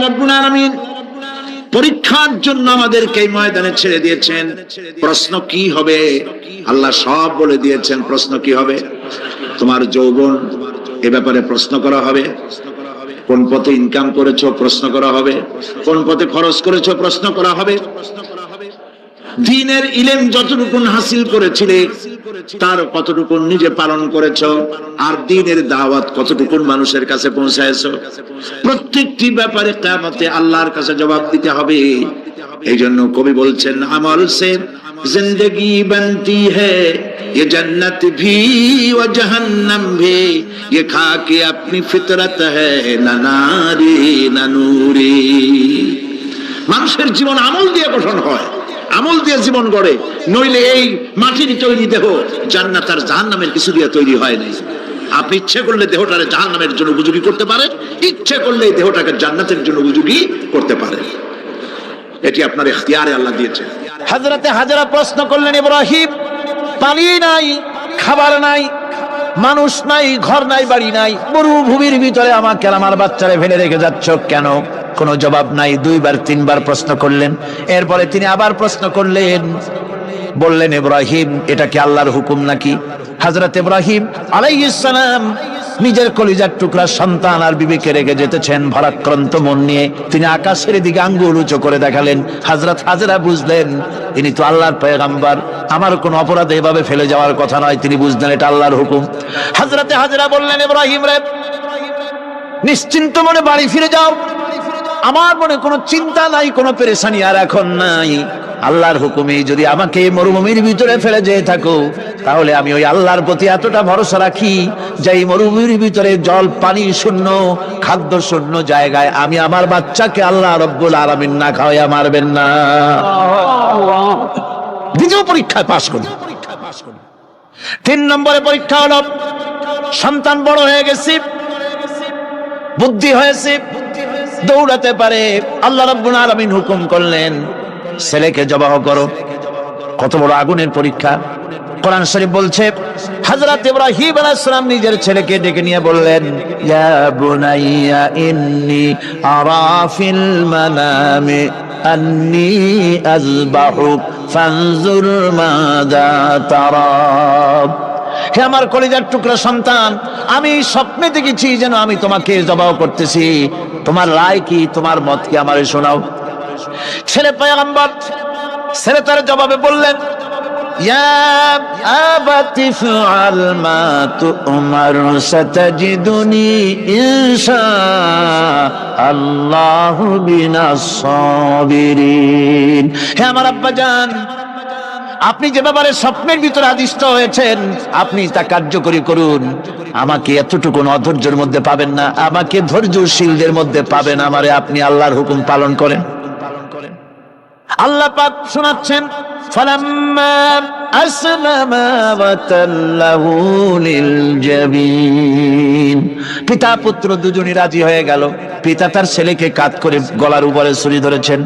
রাব্বুল আলামিন পরীক্ষার জন্য আমাদেরকে এই ময়দানে ছেড়ে দিয়েছেন। প্রশ্ন কি হবে আল্লাহ সব বলে দিয়েছেন। প্রশ্ন কি হবে? তোমার যৌবন, এ ব্যাপারে প্রশ্ন করা হবে। কোন পথে ইনকাম করেছো প্রশ্ন করা হবে। কোন পথে খরচ করেছো প্রশ্ন করা হবে। দ্বীনের ইলম যতটুকু হাসিল করেছিলে তার কতটুকু নিজে পালন করেছো, আর দ্বীনের দাওয়াত কতটুকু মানুষের কাছে পৌঁছায়ছো, প্রত্যেকটি ব্যাপারে কিয়ামতে আল্লাহর কাছে জবাব দিতে হবে। এই জন্য কবি বলছেন, আমল সে जिंदगी बनती है ये जन्नत भी व जहन्नम भी, ये खाके अपनी फितरत है ना नारी ना नूरी। মানুষের জীবন আমল দিয়ে গঠন হয়, আমল দিয়ে জীবন গড়ে, নইলে এই মাটির তৈরি দেহ জান্নাত আর জাহান্নামের কিছু দিয়ে তৈরি হয় নাই। আপনি ইচ্ছে করলে দেহটাকে জাহান্নামের জন্য উপযোগী করতে পারেন, ইচ্ছে করলে এই দেহটাকে জান্নাতের জন্য উপযোগী করতে পারেন। এটি আপনার ইখতিয়ারে আল্লাহ দিয়েছে। হযরতে হাজরা প্রশ্ন করলেন, ইব্রাহিম পানি নাই, খাবার নাই, মানুষ নাই, ঘর নাই, বাড়ি নাই, মরুভূমির ভিতরে আমাকে আর আমার বাচ্চারে ফেলে রেখে যাচ্ছ কেন? কোনো জবাব নাই। দুইবার তিনবার প্রশ্ন করলেন। এরপরে তিনি আবার প্রশ্ন করলেন, বললেন, ইব্রাহিম এটা কি আল্লাহর হুকুম নাকি? হযরত ইব্রাহিম আলাইহিস সালাম নিজের কলিজার টুকরা সন্তান আর বিবিকে রেখে যেতেছেন ভারাক্রান্ত মন নিয়ে। তিনি আকাশের দিকে আঙ্গুল উঁচু করে দেখালেন। হযরত হাজরা বুঝলেন ইনি তো আল্লাহর পয়গম্বর, আমার কোনো অপরাধে এভাবে ফেলে যাওয়ার কথা নয়। তিনি বুঝলেন এটা আল্লাহর হুকুম। হযরতে হাজরা বললেন, ইব্রাহিম রে, নিশ্চিন্ত মনে বাড়ি ফিরে যাও, আমার মনে কোনো চিন্তা নাই, কোনো পেরেশানি আর এখন নাই। আল্লাহর হুকুমে যদি আমাকে মরুভূমির ভিতরে ফেলে যেয়ে থাকো, তাহলে আমি ওই আল্লাহর প্রতি এতটা ভরসা রাখি যে এই মরুভূমির ভিতরে জল পানি শূন্য, খাদ্য শূন্য জায়গায় আমি আমার বাচ্চাকে আল্লাহ রব্বুল আলামিন না খাওয়াইয়া মারবেন না। দ্বিতীয় পরীক্ষায় পাশ করি। 3 নম্বরে পরীক্ষা হলো, সন্তান বড় হয়ে গেছে, বুদ্ধি হয়েছে, দৌড়াতে পারে। আল্লাহ রাব্বুল আলামিন হুকুম করলেন, ছেলেকে জবাহ করো। কত বড় আগুনের পরীক্ষা! কোরআন শরীফ বলছে, হযরত ইব্রাহিম আলাইহিস সালাম নিজের ছেলেকে ডেকে নিয়ে বললেন, ইয়া বুনাইয়া ইন্নী আরা ফিল মানামি আন্নী আযবাহুক ফানজুর মাযা তারা। হে আমার কলিজার টুকরা সন্তান, আমি স্বপ্নে দেখেছি যেন আমি তোমাকে জবাহ করতেছি, তোমার রায় কি, তোমার মত কি, আমারে শোনাও। ছেলে পয়গম্বর, ছেলে তার জবাবে বললেন, ইয়া আবাতি ফাআল মা তুমার সাতাজিদুনি ইনশাআল্লাহু বিনাস সাবিরিন। হে আমার আব্বাজান, আপনি যে ব্যাপারে স্বপ্নের ভিতরে আদিষ্ট হয়েছেন আপনি তা কার্যকরী করুন। আমাকে এতটুকু অধৈর্যের মধ্যে পাবেন না, আমাকে ধৈর্যশীলদের মধ্যে পাবেন। আমারে আপনি আল্লাহর হুকুম পালন করেন। আল্লাহ পাক শোনাচ্ছেন, ফালাম্মা আসলামা ওয়া তাল্লাহু লিল জাবিন। পিতা পুত্র দুজনই রাজি হয়ে গেল। পিতা তার ছেলেকে কাঁধ করে গলার উপরে ছুরি ধরেছেন।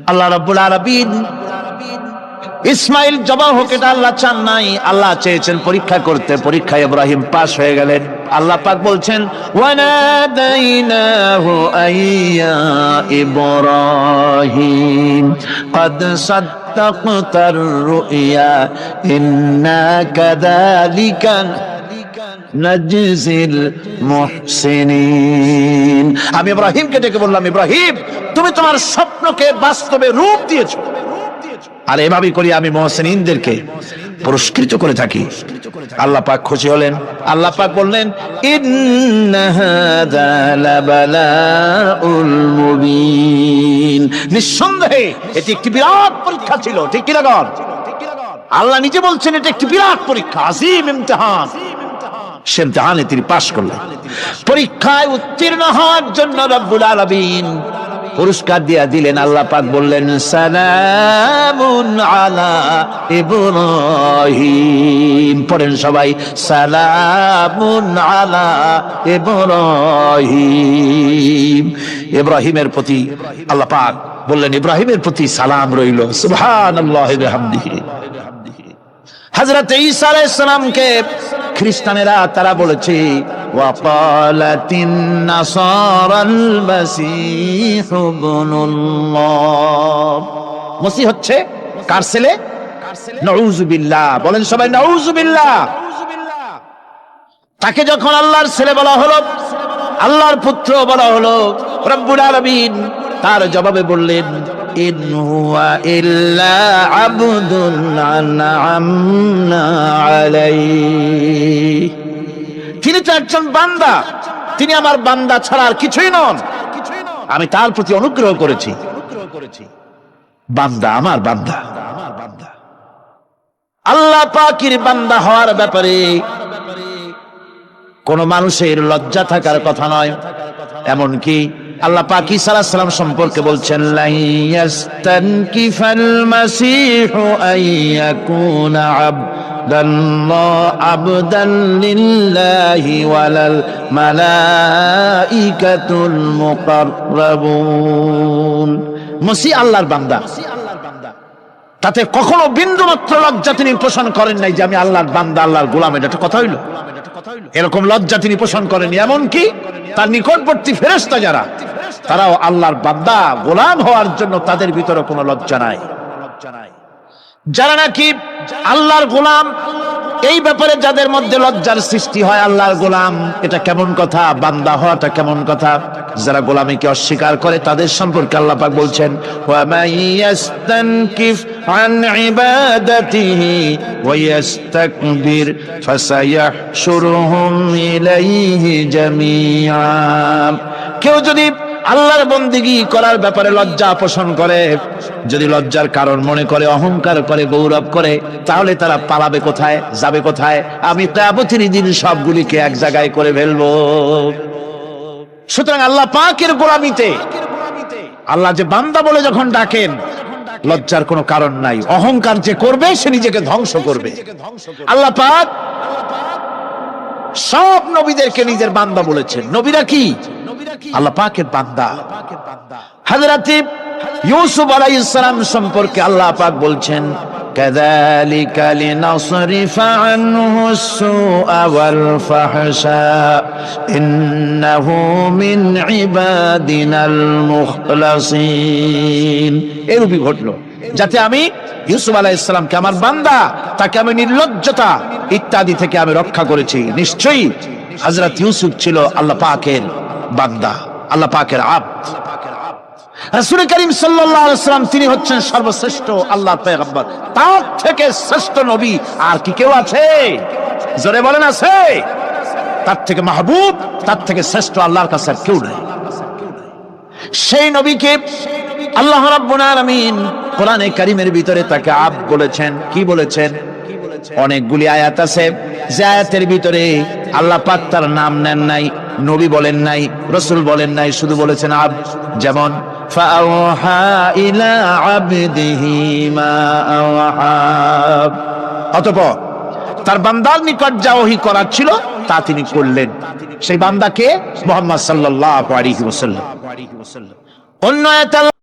আল্লাহ রাব্বুল আলামিন ইসমাইল জবাহ হোক এটা আল্লাহ চান নাই, আল্লাহ চেয়েছেন পরীক্ষা করতে। পরীক্ষায় ইব্রাহিম পাশ হয়ে গেলেন। আল্লাহ পাক বলছেন, ওয়ানাদাইনাহু আইয়া ইব্রাহিম ক্বাদ সাদ্দাকতার রুইয়া ইন্না কাযালিকা নাজজিল মুহসিনিন। আমি ইব্রাহিমকে ডেকে বললাম, ইব্রাহিম তুমি তোমার স্বপ্নকে বাস্তবে রূপ দিয়েছো, আর এভাবেই করি আমি মুহসিনদেরকে পুরস্কৃত করে থাকি। আল্লাহ পাক খুশি হলেন। আল্লাহ পাক বললেন, ইন্না হাযা লাবালাউল মুবিন। নিঃসন্দেহে এটি একটি বিরাট পরীক্ষা ছিল। ঠিক কি না? আল্লাহ নিজে বলছেন এটা একটি বিরাট পরীক্ষা, আযীম ইমতিহান। সে ইমতিহানে তিনি পাশ করলেন। পরীক্ষায় উত্তীর্ণ হওয়ার জন্য রব্বুল আলামিন পুরস্কার দিয়া দিলেন। আল্লাহ পাক বললেন, সালামুন আলা ইব্রাহিম। পড়েন সবাই, সালামুন আলা ইব্রাহিম। ইব্রাহিমের প্রতি আল্লাহ পাক বললেন, ইব্রাহিমের প্রতি সালাম রইল। সুবহানাল্লাহি ওয়া বিহামদিহি। হযরত ঈসা আলাইহিস সালামকে খ্রিস্টানেরা তারা বলেছে ওয়াকালাতিন নাসারাল মাসীহু ইবনুল্লাহ, মসিহ হচ্ছে কার ছেলে? নাউযুবিল্লাহ, বলেন সবাই নাউযুবিল্লাহ। তাকে যখন আল্লাহর ছেলে বলা হলো, আল্লাহর পুত্র বলা হলো, রব্বুল আলামিন তার জবাবে বললেন ইন হুয়া ইল্লা আবদুন আনআমনা আলাইহি, তিনি তো একজন বান্দা, তিনি আমার বান্দা ছাড়া আর কিছুই নন, আমি তার প্রতি অনুগ্রহ করেছি। বান্দা, আমার বান্দা। আল্লাহ পাকের বান্দা হওয়ার ব্যাপারে কোন মানুষের লজ্জা থাকার কথা নয়। এমনকি আল্লাহ পাক ঈসা আলাইহিস সালাম সম্পর্কে বলছেন লা ইয়াস্তানকিফাল মাসীহু আইয়াকুনা আবদান লিল্লাহি ওয়ালাল মালাইকাতুল মুকাররাবুন, মসিহ আল্লাহর বান্দা, তাতে কখনো বিন্দু মাত্র লজ্জা তিনি পোষণ করেন নাই যে আমি আল্লাহর বান্দা, আল্লাহর গোলাম। এটা একটা কথা হইল? এরকম লজ্জা তিনি পোষণ করেন। এমনকি তার নিকটবর্তী ফেরেশতা যারা, তারাও আল্লাহর বান্দা গোলাম হওয়ার জন্য তাদের ভিতরে কোনো লজ্জা নাই। যারা নাকি আল্লাহর গোলাম, এই ব্যাপারে যাদের মধ্যে লজ্জার সৃষ্টি হয়, আল্লাহর গোলাম এটা কেমন কথা, বান্দা হওয়াটা কেমন কথা, যারা গোলামীকে অস্বীকার করে তাদের সম্পর্কে আল্লাহ পাক বলছেন ওয়া মাইয়াস্তানকিফ আন ইবাদাতিহি ওয়া ইস্তাকবির ফাসায়াহশুরুহুম ইলাইহি জামিআ, কেউ যদি আল্লাহর বন্দেগী করার ব্যাপারে লজ্জা পোষণ করে, যদি লজ্জার কারণ মনে করে, অহংকার করে, গৌরব করে, তাহলে তারা পালাবে কোথায়, যাবে কোথায়? আমি কিয়ামতের দিন সবগুলিকে এক জায়গায় করে ফেলবো। সুতরাং আল্লাহ পাকের গোলামিতে আল্লাহ যে বান্দা বলে যখন ডাকেন, লজ্জার কোনো কারণ নাই। অহংকার যে করবে সে নিজেকে ধ্বংস করবে। আল্লাহ পাক সব নবীদেরকে নিজের বান্দা বলেছেন। নবীরা কি? আল্লাহ পাকের বান্দা। হযরত ইউসুফ আলাইহিস সালাম সম্পর্কে আল্লাহ পাক বলছেন কাযালিকা লিনাসরিফা আনহু আস-সুআ ওয়াল ফাহশা ইন্নাহু মিন ইবাদিনাল মুখলাসিন। এরূপই ঘটলো যাতে আমি ইউসুফ আলাইহিস সালামকে, আমার বান্দা, তাকে আমি নির্লজ্জতা ইত্যাদি থেকে আমি রক্ষা করেছি। নিশ্চয়ই হযরত ইউসুফ ছিল আল্লাহ পাকের বান্দা, আল্লাহ পাকের আব্দ। রাসূল করিম সাল্লাল্লাহু আলাইহি ওয়াসাল্লাম তিনি হচ্ছেন সর্বশ্রেষ্ঠ আল্লাহর পয়গম্বর। তার থেকে শ্রেষ্ঠ নবী আর কি কেউ আছে? জোরে বলেন আছে? তার থেকে মাহবুব, তার থেকে শ্রেষ্ঠ আল্লাহর কাছে আর কেউ নাই। সেই নবীকে আল্লাহ রাব্বুল আলামিন কোরআনে কারীমের ভিতরে তাকে আব্দ বলেছেন। কি বলেছেন? অনেকগুলি আয়াত আছে যে আয়াতের ভিতরে আল্লাহ পাক তার নাম নেন নাই, নবী বলেন নাই, রাসূল বলেন নাই, শুধু বলেছেন আব্দ। যেমন ফাআওহা ইলা আবদিহি মা আওহা, অতঃপর তার বান্দার নিকট যা ওহী করার ছিল তা তিনি করলেন। সেই বান্দাকে মুহাম্মদ সাল্লাল্লাহু আলাইহি ওয়াসাল্লাম। অন্য আয়াতে